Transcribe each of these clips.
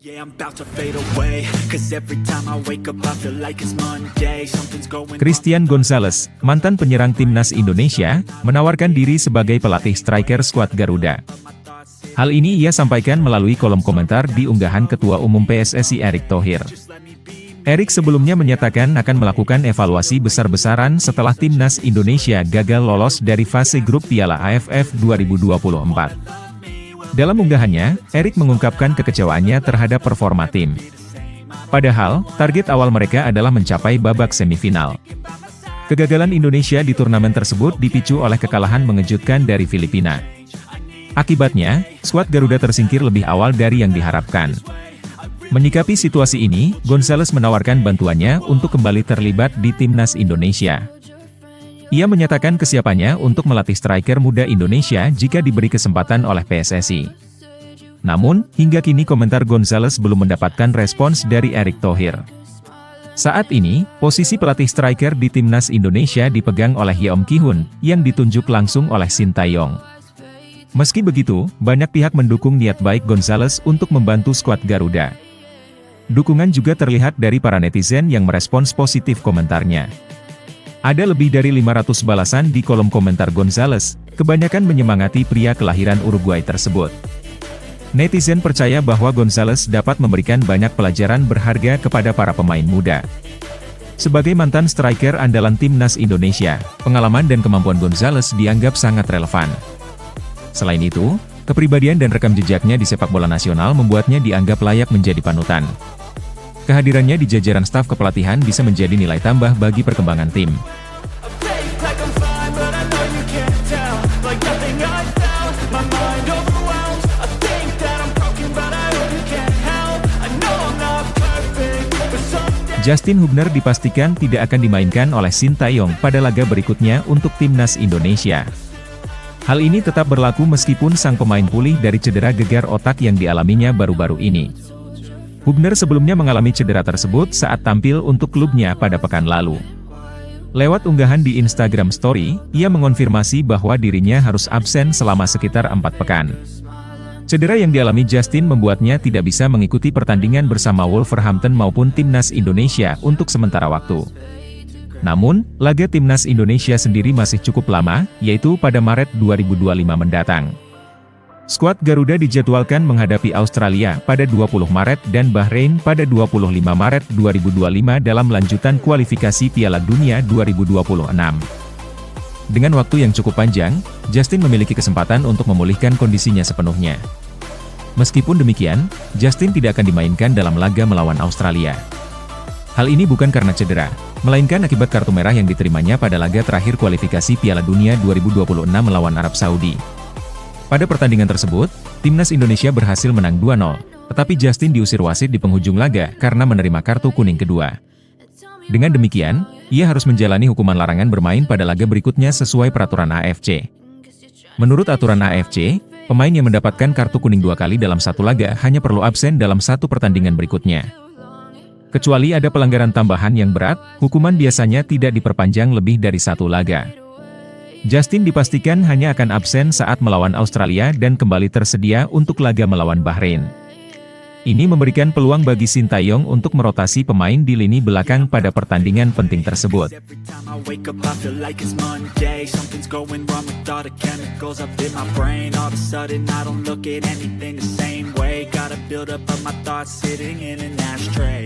Yeah, I'm about to fade away, 'cause every time I wake up I feel like it's Monday, something's going wrong. Christian Gonzalez, mantan penyerang timnas Indonesia, menawarkan diri sebagai pelatih striker skuad Garuda. Hal ini ia sampaikan melalui kolom komentar di unggahan Ketua Umum PSSI Erick Thohir. Erick sebelumnya menyatakan akan melakukan evaluasi besar-besaran setelah timnas Indonesia gagal lolos dari fase grup Piala AFF 2024. Dalam unggahannya, Erick mengungkapkan kekecewaannya terhadap performa tim. Padahal, target awal mereka adalah mencapai babak semifinal. Kegagalan Indonesia di turnamen tersebut dipicu oleh kekalahan mengejutkan dari Filipina. Akibatnya, skuad Garuda tersingkir lebih awal dari yang diharapkan. Menyikapi situasi ini, Gonzalez menawarkan bantuannya untuk kembali terlibat di timnas Indonesia. Ia menyatakan kesiapannya untuk melatih striker muda Indonesia jika diberi kesempatan oleh PSSI. Namun, hingga kini komentar Gonzalez belum mendapatkan respons dari Erick Thohir. Saat ini, posisi pelatih striker di timnas Indonesia dipegang oleh Yeom Ki-hun, yang ditunjuk langsung oleh Shin Tae-yong. Meski begitu, banyak pihak mendukung niat baik Gonzalez untuk membantu skuad Garuda. Dukungan juga terlihat dari para netizen yang merespons positif komentarnya. Ada lebih dari 500 balasan di kolom komentar Gonzalez, kebanyakan menyemangati pria kelahiran Uruguay tersebut. Netizen percaya bahwa Gonzalez dapat memberikan banyak pelajaran berharga kepada para pemain muda. Sebagai mantan striker andalan timnas Indonesia, pengalaman dan kemampuan Gonzalez dianggap sangat relevan. Selain itu, kepribadian dan rekam jejaknya di sepak bola nasional membuatnya dianggap layak menjadi panutan. Kehadirannya di jajaran staf kepelatihan bisa menjadi nilai tambah bagi perkembangan tim. Justin Hubner dipastikan tidak akan dimainkan oleh Shin Tae-yong pada laga berikutnya untuk timnas Indonesia. Hal ini tetap berlaku meskipun sang pemain pulih dari cedera gegar otak yang dialaminya baru-baru ini. Hubner sebelumnya mengalami cedera tersebut saat tampil untuk klubnya pada pekan lalu. Lewat unggahan di Instagram Story, ia mengonfirmasi bahwa dirinya harus absen selama sekitar 4 pekan. Cedera yang dialami Justin membuatnya tidak bisa mengikuti pertandingan bersama Wolverhampton maupun timnas Indonesia untuk sementara waktu. Namun, laga timnas Indonesia sendiri masih cukup lama, yaitu pada Maret 2025 mendatang. Skuad Garuda dijadwalkan menghadapi Australia pada 20 Maret dan Bahrain pada 25 Maret 2025 dalam lanjutan kualifikasi Piala Dunia 2026. Dengan waktu yang cukup panjang, Justin memiliki kesempatan untuk memulihkan kondisinya sepenuhnya. Meskipun demikian, Justin tidak akan dimainkan dalam laga melawan Australia. Hal ini bukan karena cedera, melainkan akibat kartu merah yang diterimanya pada laga terakhir kualifikasi Piala Dunia 2026 melawan Arab Saudi. Pada pertandingan tersebut, timnas Indonesia berhasil menang 2-0, tetapi Justin diusir wasit di penghujung laga karena menerima kartu kuning kedua. Dengan demikian, ia harus menjalani hukuman larangan bermain pada laga berikutnya sesuai peraturan AFC. Menurut aturan AFC, pemain yang mendapatkan kartu kuning 2 kali dalam satu laga hanya perlu absen dalam satu pertandingan berikutnya. Kecuali ada pelanggaran tambahan yang berat, hukuman biasanya tidak diperpanjang lebih dari satu laga. Justin dipastikan hanya akan absen saat melawan Australia dan kembali tersedia untuk laga melawan Bahrain. Ini memberikan peluang bagi Shin Tae-yong untuk merotasi pemain di lini belakang pada pertandingan penting tersebut.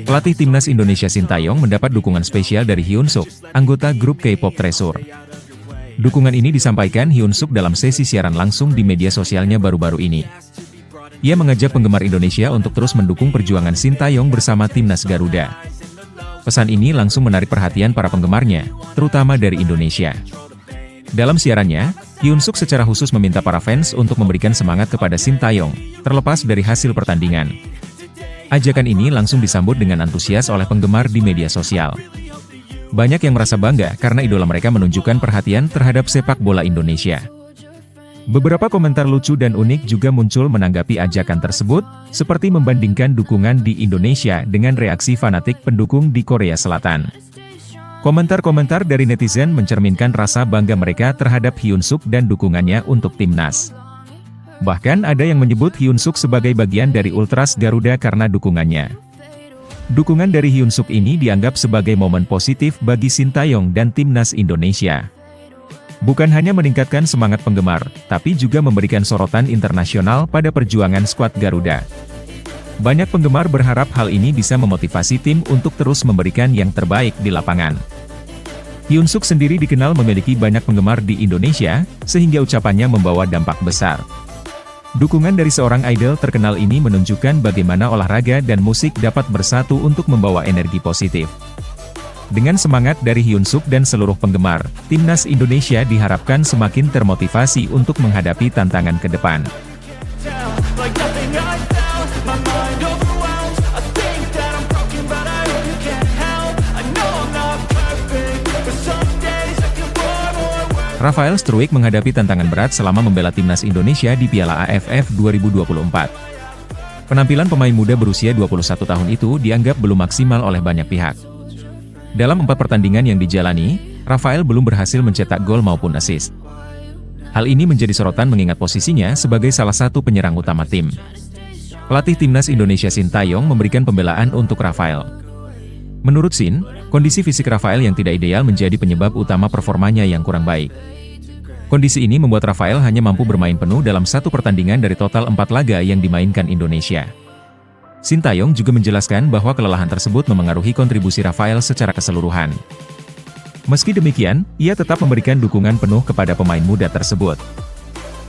Pelatih timnas Indonesia Shin Tae-yong mendapat dukungan spesial dari Hyun Suk, anggota grup K-pop Treasure. Dukungan ini disampaikan Hyun Suk dalam sesi siaran langsung di media sosialnya baru-baru ini. Ia mengajak penggemar Indonesia untuk terus mendukung perjuangan Shin Tae-yong bersama timnas Garuda. Pesan ini langsung menarik perhatian para penggemarnya, terutama dari Indonesia. Dalam siarannya, Hyun Suk secara khusus meminta para fans untuk memberikan semangat kepada Shin Tae-yong, terlepas dari hasil pertandingan. Ajakan ini langsung disambut dengan antusias oleh penggemar di media sosial. Banyak yang merasa bangga karena idola mereka menunjukkan perhatian terhadap sepak bola Indonesia. Beberapa komentar lucu dan unik juga muncul menanggapi ajakan tersebut, seperti membandingkan dukungan di Indonesia dengan reaksi fanatik pendukung di Korea Selatan. Komentar-komentar dari netizen mencerminkan rasa bangga mereka terhadap Hyun Suk dan dukungannya untuk timnas. Bahkan ada yang menyebut Hyun Suk sebagai bagian dari Ultras Garuda karena dukungannya. Dukungan dari Hyun Suk ini dianggap sebagai momen positif bagi Sintayong dan timnas Indonesia. Bukan hanya meningkatkan semangat penggemar, tapi juga memberikan sorotan internasional pada perjuangan skuad Garuda. Banyak penggemar berharap hal ini bisa memotivasi tim untuk terus memberikan yang terbaik di lapangan. Hyun Suk sendiri dikenal memiliki banyak penggemar di Indonesia, sehingga ucapannya membawa dampak besar. Dukungan dari seorang idol terkenal ini menunjukkan bagaimana olahraga dan musik dapat bersatu untuk membawa energi positif. Dengan semangat dari Hyun Suk dan seluruh penggemar, timnas Indonesia diharapkan semakin termotivasi untuk menghadapi tantangan ke depan. Rafael Struijk menghadapi tantangan berat selama membela timnas Indonesia di Piala AFF 2024. Penampilan pemain muda berusia 21 tahun itu dianggap belum maksimal oleh banyak pihak. Dalam 4 pertandingan yang dijalani, Rafael belum berhasil mencetak gol maupun assist. Hal ini menjadi sorotan mengingat posisinya sebagai salah satu penyerang utama tim. Pelatih timnas Indonesia Sintayong memberikan pembelaan untuk Rafael. Menurut Sin, kondisi fisik Rafael yang tidak ideal menjadi penyebab utama performanya yang kurang baik. Kondisi ini membuat Rafael hanya mampu bermain penuh dalam 1 pertandingan dari total 4 laga yang dimainkan Indonesia. Sintayong juga menjelaskan bahwa kelelahan tersebut memengaruhi kontribusi Rafael secara keseluruhan. Meski demikian, ia tetap memberikan dukungan penuh kepada pemain muda tersebut.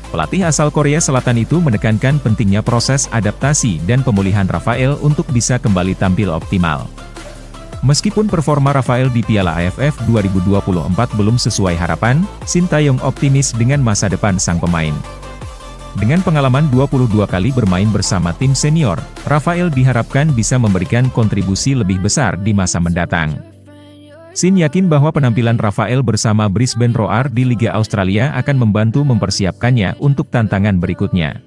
Pelatih asal Korea Selatan itu menekankan pentingnya proses adaptasi dan pemulihan Rafael untuk bisa kembali tampil optimal. Meskipun performa Rafael di Piala AFF 2024 belum sesuai harapan, Sintayong optimis dengan masa depan sang pemain. Dengan pengalaman 22 kali bermain bersama tim senior, Rafael diharapkan bisa memberikan kontribusi lebih besar di masa mendatang. Sin yakin bahwa penampilan Rafael bersama Brisbane Roar di Liga Australia akan membantu mempersiapkannya untuk tantangan berikutnya.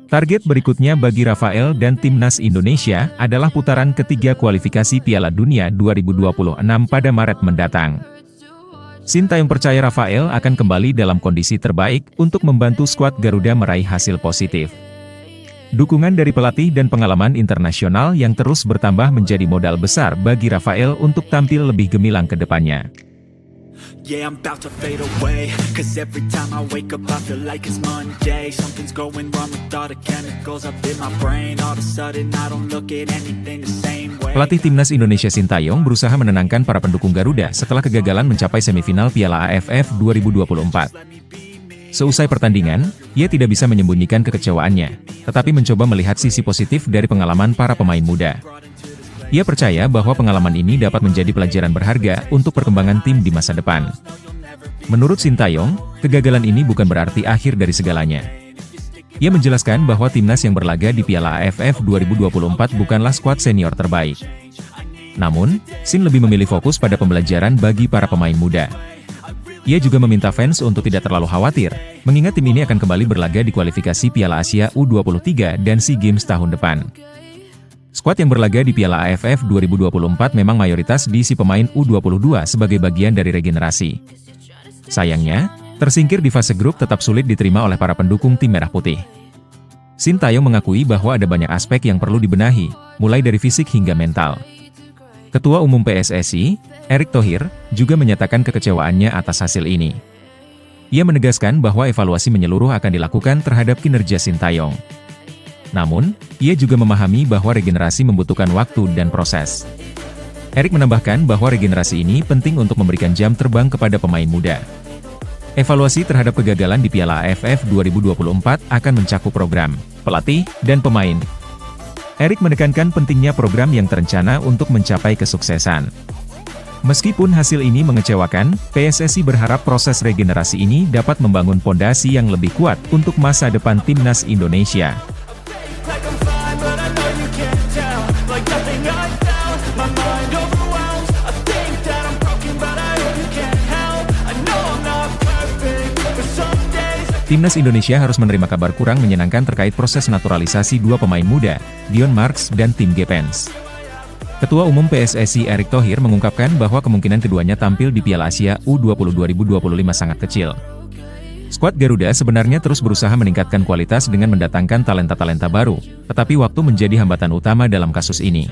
Target berikutnya bagi Rafael dan timnas Indonesia adalah putaran ketiga kualifikasi Piala Dunia 2026 pada Maret mendatang. Sintayong percaya Rafael akan kembali dalam kondisi terbaik untuk membantu skuad Garuda meraih hasil positif. Dukungan dari pelatih dan pengalaman internasional yang terus bertambah menjadi modal besar bagi Rafael untuk tampil lebih gemilang ke depannya. Yeah, I'm about to fade away, cause every time I wake up I feel like it's Monday. Something's going wrong with all the chemicals up in my brain. All of a sudden I don't look at anything the same way. Pelatih timnas Indonesia Sintayong berusaha menenangkan para pendukung Garuda setelah kegagalan mencapai semifinal Piala AFF 2024. Seusai pertandingan, ia tidak bisa menyembunyikan kekecewaannya, tetapi mencoba melihat sisi positif dari pengalaman para pemain muda. Ia percaya bahwa pengalaman ini dapat menjadi pelajaran berharga untuk perkembangan tim di masa depan. Menurut Sintayong, kegagalan ini bukan berarti akhir dari segalanya. Ia menjelaskan bahwa timnas yang berlaga di Piala AFF 2024 bukanlah skuad senior terbaik. Namun, Sin lebih memilih fokus pada pembelajaran bagi para pemain muda. Ia juga meminta fans untuk tidak terlalu khawatir, mengingat tim ini akan kembali berlaga di kualifikasi Piala Asia U23 dan SEA Games tahun depan. Skuad yang berlaga di Piala AFF 2024 memang mayoritas diisi pemain U22 sebagai bagian dari regenerasi. Sayangnya, tersingkir di fase grup tetap sulit diterima oleh para pendukung tim Merah Putih. Sintayong mengakui bahwa ada banyak aspek yang perlu dibenahi, mulai dari fisik hingga mental. Ketua Umum PSSI, Erick Thohir, juga menyatakan kekecewaannya atas hasil ini. Ia menegaskan bahwa evaluasi menyeluruh akan dilakukan terhadap kinerja Sintayong. Namun, ia juga memahami bahwa regenerasi membutuhkan waktu dan proses. Erick menambahkan bahwa regenerasi ini penting untuk memberikan jam terbang kepada pemain muda. Evaluasi terhadap kegagalan di Piala AFF 2024 akan mencakup program, pelatih, dan pemain. Erick menekankan pentingnya program yang terencana untuk mencapai kesuksesan. Meskipun hasil ini mengecewakan, PSSI berharap proses regenerasi ini dapat membangun fondasi yang lebih kuat untuk masa depan timnas Indonesia. Timnas Indonesia harus menerima kabar kurang menyenangkan terkait proses naturalisasi 2 pemain muda, Dion Marks dan Tim Gepens. Ketua Umum PSSI Erick Thohir mengungkapkan bahwa kemungkinan keduanya tampil di Piala Asia U20 2025 sangat kecil. Skuad Garuda sebenarnya terus berusaha meningkatkan kualitas dengan mendatangkan talenta-talenta baru, tetapi waktu menjadi hambatan utama dalam kasus ini.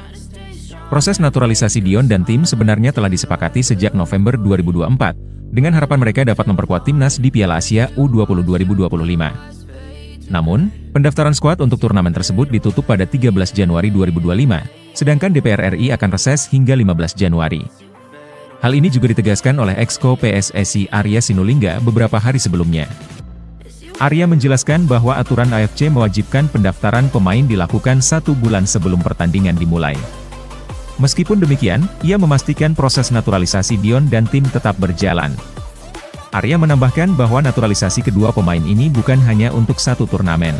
Proses naturalisasi Dion dan tim sebenarnya telah disepakati sejak November 2024, dengan harapan mereka dapat memperkuat timnas di Piala Asia U20 2025. Namun, pendaftaran skuad untuk turnamen tersebut ditutup pada 13 Januari 2025, sedangkan DPR RI akan reses hingga 15 Januari. Hal ini juga ditegaskan oleh Exco PSSI Arya Sinulinga beberapa hari sebelumnya. Arya menjelaskan bahwa aturan AFC mewajibkan pendaftaran pemain dilakukan 1 bulan sebelum pertandingan dimulai. Meskipun demikian, ia memastikan proses naturalisasi Dion dan tim tetap berjalan. Arya menambahkan bahwa naturalisasi kedua pemain ini bukan hanya untuk 1 turnamen.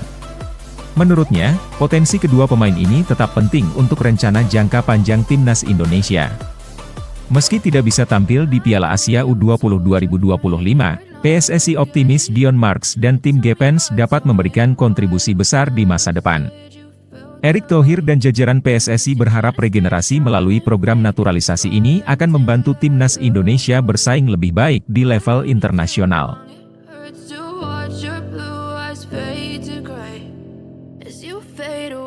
Menurutnya, potensi kedua pemain ini tetap penting untuk rencana jangka panjang timnas Indonesia. Meski tidak bisa tampil di Piala Asia U20 2025, PSSI optimis Dion Marks dan tim Gepens dapat memberikan kontribusi besar di masa depan. Erick Thohir dan jajaran PSSI berharap regenerasi melalui program naturalisasi ini akan membantu timnas Indonesia bersaing lebih baik di level internasional. Hurts to watch your blue eyes fade to gray as you fade away.